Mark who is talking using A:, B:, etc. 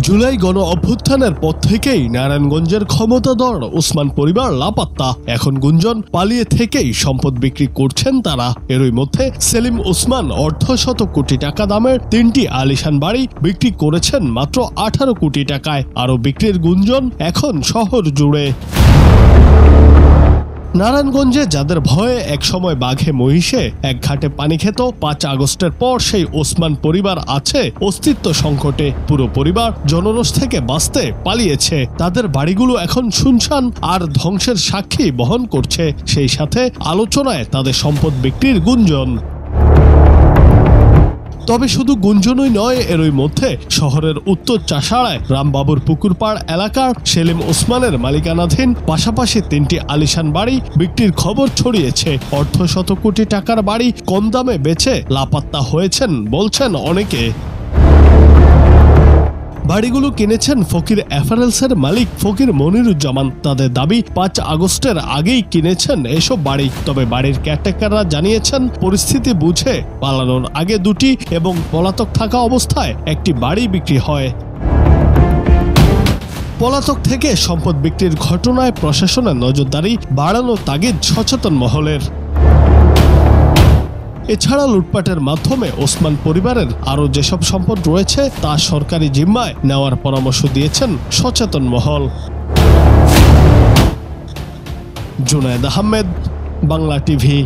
A: জুলাই গণ অভ্যুত্থানের পর থেকেই নারায়ণগঞ্জের ক্ষমতাধর ওসমান পরিবার লাপাত্তা। এখন গুঞ্জন পালিয়ে থেকেই সম্পদ বিক্রি করছেন তারা। এরই মধ্যে সেলিম ওসমান অর্ধশত কোটি টাকা দামের 3টি আলিশান বাড়ি বিক্রি করেছেন মাত্র 18 কোটি টাকায়। আরও বিক্রির গুঞ্জন এখন শহর জুড়ে। নারায়ণগঞ্জে যাদের ভয়ে একসময় বাঘে মহিষে এক ঘাটে পানি খেত, 5 আগস্টের পর সেই ওসমান পরিবার আছে অস্তিত্ব সংকটে। পুরো পরিবার জনরোষ থেকে বাঁচতে পালিয়েছে। তাদের বাড়িগুলো এখন শুনশান আর ধ্বংসের সাক্ষী বহন করছে। সেই সাথে আলোচনায় তাদের সম্পদ বিক্রির গুঞ্জন। তবে শুধু গুঞ্জনই নয়, এরই মধ্যে শহরের উত্তর চাষাড়ায় রামবাবুর পুকুরপাড় এলাকার সেলিম ওসমানের মালিকানাধীন পাশাপাশি 3টি আলিশান বাড়ি বিক্রির খবর ছড়িয়েছে। অর্ধশত কোটি টাকার বাড়ি কম দামে বেচে লাপাত্তা হয়েছেন বলছেন অনেকে। বাড়িগুলো কিনেছেন ফকির অ্যাপারেলসের মালিক ফকির মনিরুজ্জামান। তাদের দাবি 5 আগস্টের আগেই কিনেছেন এসব বাড়ি। তবে বাড়ির কেয়ারটেকাররা জানিয়েছেন পরিস্থিতি বুঝে পালানোর আগে 2টি এবং পলাতক থাকা অবস্থায় 1টি বাড়ি বিক্রি হয়। পলাতক থেকে সম্পদ বিক্রির ঘটনায় প্রশাসনের নজরদারি বাড়ানোর তাগিদ সচেতন মহলের। এছাড়া লুটপাটের মাধ্যমে ওসমান পরিবারের আরও যেসব সম্পদ রয়েছে তা সরকারি জিম্মায় নেওয়ার পরামর্শ দিয়েছেন সচেতন মহল। জুনায়েদ আহমেদ, বাংলা টিভি।